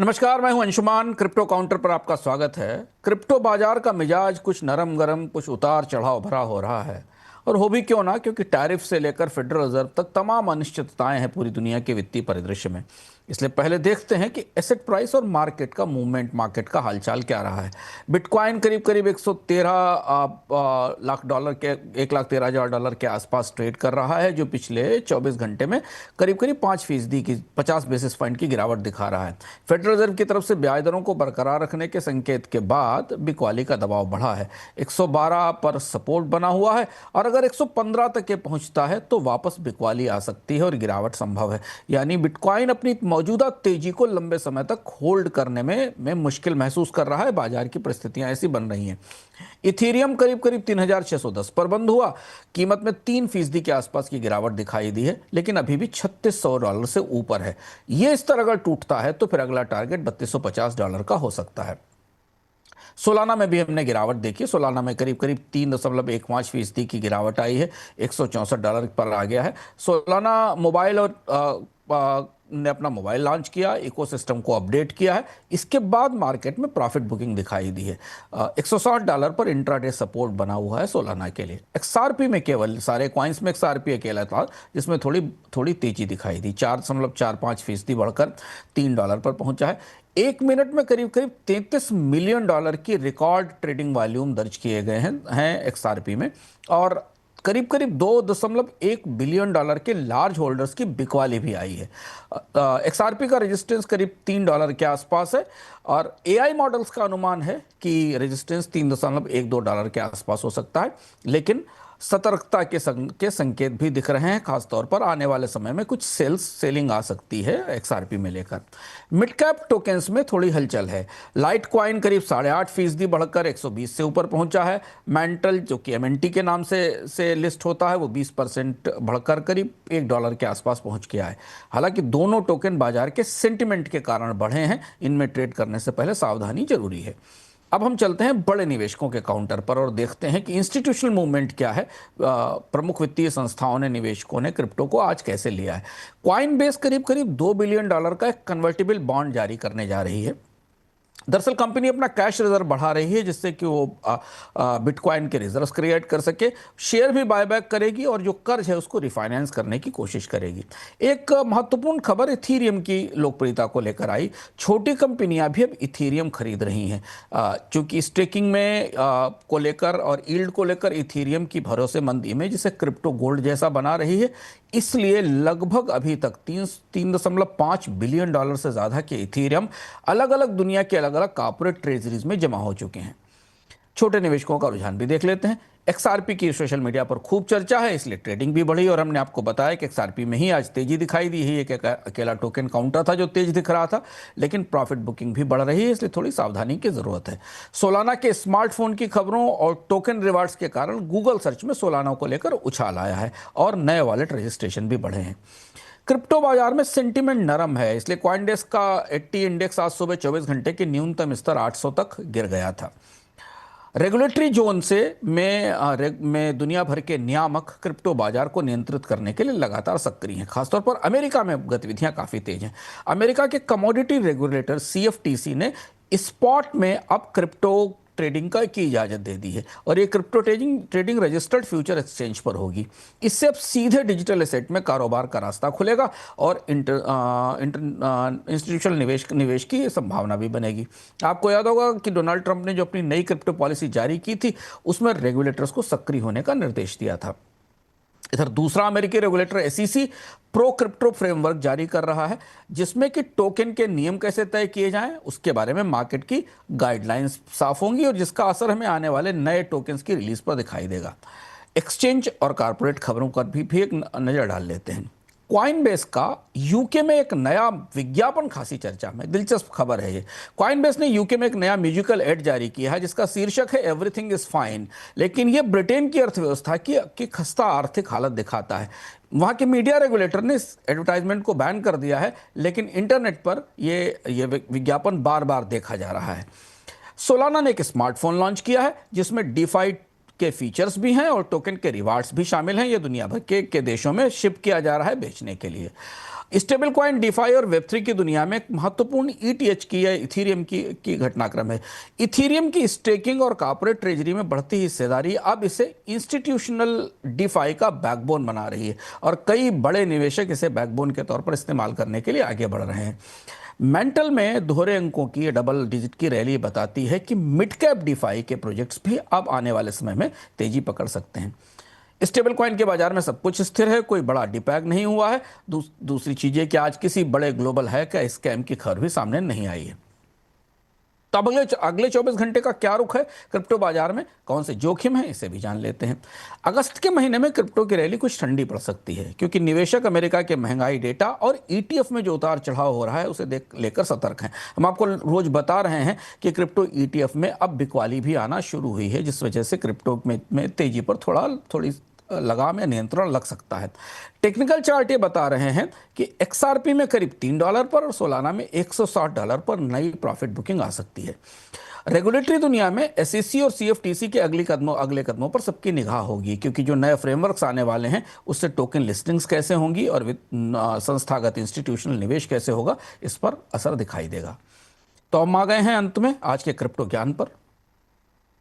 नमस्कार, मैं हूं अंशुमान। क्रिप्टो काउंटर पर आपका स्वागत है। क्रिप्टो बाजार का मिजाज कुछ नरम गरम, कुछ उतार चढ़ाव भरा हो रहा है। और हो भी क्यों ना, क्योंकि टैरिफ से लेकर फेडरल रिजर्व तक तमाम अनिश्चितताएं हैं पूरी दुनिया के वित्तीय परिदृश्य में। इसलिए पहले देखते हैं कि एसेट प्राइस और मार्केट का मूवमेंट, मार्केट का हालचाल क्या रहा है। बिटकॉइन करीब करीब 113 लाख डॉलर के, 1,13,000 डॉलर के आसपास ट्रेड कर रहा है, जो पिछले 24 घंटे में करीब करीब 5% की, 50 बेसिस पॉइंट की गिरावट दिखा रहा है। फेडरल रिजर्व की तरफ से ब्याज दरों को बरकरार रखने के संकेत के बाद बिकवाली का दबाव बढ़ा है। 112 पर सपोर्ट बना हुआ है और अगर 115 तक के पहुंचता है तो वापस बिकवाली आ सकती है और गिरावट संभव है। यानी बिटकॉइन अपनी मौजूदा तेजी को लंबे समय तक होल्ड करने में मुश्किल महसूस कर रहा है। बाजार की परिस्थितियां ऐसी बन रही हैं। इथेरियम करीब करीब 3,610 पर बंद हुआ। कीमत में 3% के आसपास की गिरावट दिखाई दी है, लेकिन अभी भी $3,600 से ऊपर है। ये स्तर अगर टूटता है तो फिर अगला टारगेट $3,250 का हो सकता है। सोलाना में भी हमने गिरावट देखी। सोलाना में करीब करीब 3.15% की गिरावट आई है, $164 पर आ गया है। सोलाना मोबाइल और ने अपना मोबाइल लॉन्च किया, इकोसिस्टम को अपडेट किया है। इसके बाद मार्केट में प्रॉफिट बुकिंग दिखाई दी है। $160 पर इंट्राडे सपोर्ट बना हुआ है सोलाना के लिए। एक्सआरपी में, केवल सारे कॉइन्स में एक्सआरपी अकेला था जिसमें थोड़ी थोड़ी तेजी दिखाई दी। 4.45% बढ़कर $3 पर पहुंचा है। एक मिनट में करीब करीब $33 मिलियन की रिकॉर्ड ट्रेडिंग वॉल्यूम दर्ज किए गए हैं एक्सआरपी में। और करीब करीब $2.1 बिलियन के लार्ज होल्डर्स की बिकवाली भी आई है। एक्सआरपी का रेजिस्टेंस करीब $3 के आसपास है और एआई मॉडल्स का अनुमान है कि रेजिस्टेंस $3.12 के आसपास हो सकता है। लेकिन सतर्कता के संकेत भी दिख रहे हैं। खासतौर पर आने वाले समय में कुछ सेलिंग आ सकती है एक्सआरपी में लेकर। मिड कैप टोकेंस में थोड़ी हलचल है। लाइट कॉइन करीब 8.5% बढ़कर 120 से ऊपर पहुंचा है। मेंटल, जो कि एमएनटी के नाम से लिस्ट होता है, वो 20% बढ़कर करीब $1 के आसपास पहुंच गया है। हालांकि दोनों टोकन बाजार के सेंटिमेंट के कारण बढ़े हैं। इनमें ट्रेड करने से पहले सावधानी जरूरी है। अब हम चलते हैं बड़े निवेशकों के काउंटर पर और देखते हैं कि इंस्टीट्यूशनल मूवमेंट क्या है। प्रमुख वित्तीय संस्थाओं ने, निवेशकों ने क्रिप्टो को आज कैसे लिया है। कॉइन बेस करीब करीब $2 बिलियन का एक कन्वर्टिबल बॉन्ड जारी करने जा रही है। दरअसल कंपनी अपना कैश रिजर्व बढ़ा रही है जिससे कि वो बिटकॉइन के रिजर्व्स क्रिएट कर सके। शेयर भी बायबैक करेगी और जो कर्ज है उसको रिफाइनेंस करने की कोशिश करेगी। एक महत्वपूर्ण खबर इथीरियम की लोकप्रियता को लेकर आई। छोटी कंपनियां भी अब इथीरियम खरीद रही हैं। चूंकि स्टेकिंग में को लेकर और यील्ड को लेकर इथीरियम की भरोसेमंद इमेज जिसे क्रिप्टो गोल्ड जैसा बना रही है, इसलिए लगभग अभी तक 3.5 बिलियन डॉलर से ज़्यादा के इथेरियम अलग अलग दुनिया के अलग अलग कॉर्पोरेट ट्रेजरीज में जमा हो चुके हैं। छोटे निवेशकों का रुझान भी देख लेते हैं। एक्सआरपी की सोशल मीडिया पर खूब चर्चा है, इसलिए ट्रेडिंग भी बढ़ी और हमने आपको बताया कि एक्सआरपी में ही आज तेजी दिखाई दी है। एक अकेला टोकन काउंटर था जो तेज दिख रहा था, लेकिन प्रॉफिट बुकिंग भी बढ़ रही है, इसलिए थोड़ी सावधानी की जरूरत है। सोलाना के स्मार्टफोन की खबरों और टोकन रिवार्ड्स के कारण गूगल सर्च में सोलाना को लेकर उछाल आया है और नए वॉलेट रजिस्ट्रेशन भी बढ़े हैं। क्रिप्टो बाजार में सेंटीमेंट नरम है, इसलिए कॉइनडेस्क का 80 इंडेक्स आज सुबह 24 घंटे के न्यूनतम स्तर 800 तक गिर गया था। रेगुलेटरी जोन में दुनिया भर के नियामक क्रिप्टो बाजार को नियंत्रित करने के लिए लगातार सक्रिय हैं। खासतौर पर अमेरिका में गतिविधियां काफी तेज हैं। अमेरिका के कमोडिटी रेगुलेटर सीएफटीसी ने स्पॉट में अब क्रिप्टो ट्रेडिंग की इजाजत दे दी है और ये crypto trading registered future exchange पर होगी। इससे अब सीधे डिजिटल एसेट में कारोबार का रास्ता खुलेगा और इंस्टीट्यूशनल निवेश की संभावना भी बनेगी। आपको याद होगा कि डोनाल्ड ट्रंप ने जो अपनी नई क्रिप्टो पॉलिसी जारी की थी, उसमें रेगुलेटर्स को सक्रिय होने का निर्देश दिया था। इधर दूसरा अमेरिकी regulator SEC pro crypto framework जारी कर रहा है, जिसमें कि टोकन के नियम कैसे तय किए जाएं, उसके बारे में मार्केट की गाइडलाइंस साफ होंगी और जिसका असर हमें आने वाले नए टोकन्स की रिलीज पर दिखाई देगा। एक्सचेंज और कारपोरेट खबरों पर भी एक नजर डाल लेते हैं। कॉइनबेस का यूके में एक नया विज्ञापन खासी चर्चा में, दिलचस्प खबर है ये। कॉइनबेस ने यूके में एक नया म्यूजिकल एड जारी किया है जिसका शीर्षक है एवरीथिंग इज फाइन, लेकिन ये ब्रिटेन की अर्थव्यवस्था की खस्ता आर्थिक हालत दिखाता है। वहां के मीडिया रेगुलेटर ने इस एडवर्टाइजमेंट को बैन कर दिया है, लेकिन इंटरनेट पर ये विज्ञापन बार बार देखा जा रहा है। सोलाना ने एक स्मार्टफोन लॉन्च किया है जिसमें डीफाई के फीचर्स भी हैं और टोकन के रिवार्ड्स भी शामिल हैं। ये दुनिया भर के देशों में शिप किया जा रहा है बेचने के लिए। स्टेबल कॉइन, डीफाई और वेब3 की दुनिया में एक महत्वपूर्ण ईटीएच की या इथीरियम की घटनाक्रम है। इथीरियम की स्टेकिंग और कॉर्पोरेट ट्रेजरी में बढ़ती हिस्सेदारी अब इसे इंस्टीट्यूशनल डीफाई का बैकबोन बना रही है और कई बड़े निवेशक इसे बैकबोन के तौर पर इस्तेमाल करने के लिए आगे बढ़ रहे हैं। मेंटल में दोहरे अंकों की डबल डिजिट की रैली बताती है कि मिड कैप डीफाई के प्रोजेक्ट्स भी अब आने वाले समय में तेजी पकड़ सकते हैं। स्टेबल कॉइन के बाजार में सब कुछ स्थिर है, कोई बड़ा डिपैग नहीं हुआ है। दूसरी चीज है कि आज किसी बड़े ग्लोबल हैक या स्कैम की खबर भी सामने नहीं आई है। तो अब अगले 24 घंटे का क्या रुख है क्रिप्टो बाजार में, कौन से जोखिम है, इसे भी जान लेते हैं। अगस्त के महीने में क्रिप्टो की रैली कुछ ठंडी पड़ सकती है क्योंकि निवेशक अमेरिका के महंगाई डेटा और ईटीएफ में जो उतार चढ़ाव हो रहा है उसे लेकर सतर्क हैं। हम आपको रोज बता रहे हैं कि क्रिप्टो ईटीएफ में अब बिकवाली भी आना शुरू हुई है, जिस वजह से क्रिप्टो में तेजी पर थोड़ी लगाम या नियंत्रण लग सकता है। टेक्निकल चार्ट ये बता रहे हैं कि एक्सआरपी में करीब $3 पर और सोलाना में $160 पर नई प्रॉफिट बुकिंग आ सकती है। रेगुलेटरी दुनिया में एसईसी और सीएफटीसी के अगले कदमों पर सबकी निगाह होगी क्योंकि जो नए फ्रेमवर्क्स आने वाले हैं उससे टोकन लिस्टिंग्स कैसे होंगी और संस्थागत इंस्टीट्यूशनल निवेश कैसे होगा, इस पर असर दिखाई देगा। तो हम आ गए हैं अंत में आज के क्रिप्टो ज्ञान पर।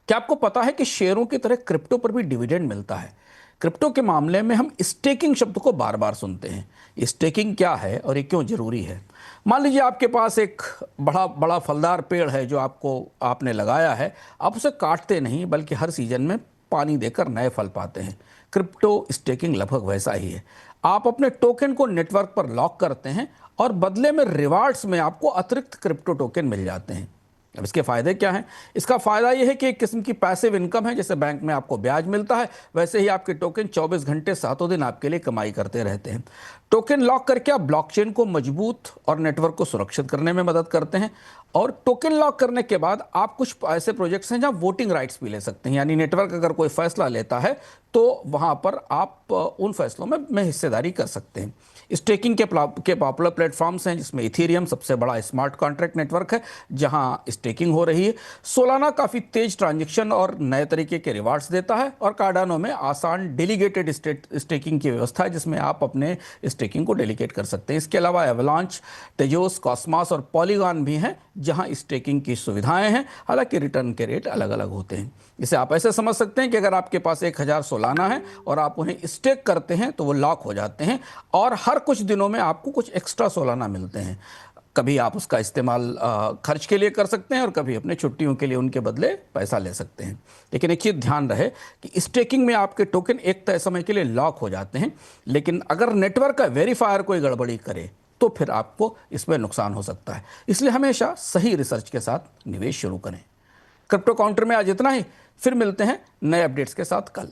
क्या आपको पता है कि शेयरों की तरह क्रिप्टो पर भी डिविडेंड मिलता है? क्रिप्टो के मामले में हम स्टेकिंग शब्द को बार बार सुनते हैं। स्टेकिंग क्या है और ये क्यों जरूरी है? मान लीजिए आपके पास एक बड़ा फलदार पेड़ है जो आपने लगाया है। आप उसे काटते नहीं बल्कि हर सीजन में पानी देकर नए फल पाते हैं। क्रिप्टो स्टेकिंग लगभग वैसा ही है। आप अपने टोकन को नेटवर्क पर लॉक करते हैं और बदले में रिवार्ड्स में आपको अतिरिक्त क्रिप्टो टोकन मिल जाते हैं। अब इसके फायदे क्या हैं? इसका फायदा यह है कि एक किस्म की पैसिव इनकम है। जैसे बैंक में आपको ब्याज मिलता है, वैसे ही आपके टोकन 24 घंटे सातों दिन आपके लिए कमाई करते रहते हैं। टोकन लॉक करके आप ब्लॉकचेन को मजबूत और नेटवर्क को सुरक्षित करने में मदद करते हैं। और टोकन लॉक करने के बाद आप कुछ ऐसे प्रोजेक्ट्स हैं जहां वोटिंग राइट्स भी ले सकते हैं, यानी नेटवर्क अगर कोई फैसला लेता है तो वहां पर आप उन फैसलों में हिस्सेदारी कर सकते हैं। स्टेकिंग के पॉपुलर प्लेटफॉर्म्स हैं जिसमें इथेरियम सबसे बड़ा स्मार्ट कॉन्ट्रैक्ट नेटवर्क है जहां स्टेकिंग हो रही है। सोलाना काफ़ी तेज ट्रांजैक्शन और नए तरीके के रिवार्ड्स देता है और कार्डानो में आसान डेलीगेटेड स्टेकिंग की व्यवस्था है जिसमें आप अपने स्टेकिंग को डेलीगेट कर सकते हैं। इसके अलावा एवलांच, तेजोस, कॉस्मॉस और पॉलीगॉन भी हैं जहां स्टेकिंग की सुविधाएं हैं, हालांकि रिटर्न के रेट अलग अलग होते हैं। इसे आप ऐसे समझ सकते हैं कि अगर आपके पास 1000 सोलाना है और आप उन्हें स्टेक करते हैं तो वो लॉक हो जाते हैं और हर कुछ दिनों में आपको कुछ एक्स्ट्रा सोलाना मिलते हैं। कभी आप उसका इस्तेमाल खर्च के लिए कर सकते हैं और कभी अपने छुट्टियों के लिए उनके बदले पैसा ले सकते हैं। लेकिन एक चीज़ ध्यान रहे कि स्टेकिंग में आपके टोकन एक तय समय के लिए लॉक हो जाते हैं, लेकिन अगर नेटवर्क का वेरीफायर कोई गड़बड़ी करे तो फिर आपको इसमें नुकसान हो सकता है। इसलिए हमेशा सही रिसर्च के साथ निवेश शुरू करें। क्रिप्टो काउंटर में आज इतना ही, फिर मिलते हैं नए अपडेट्स के साथ कल।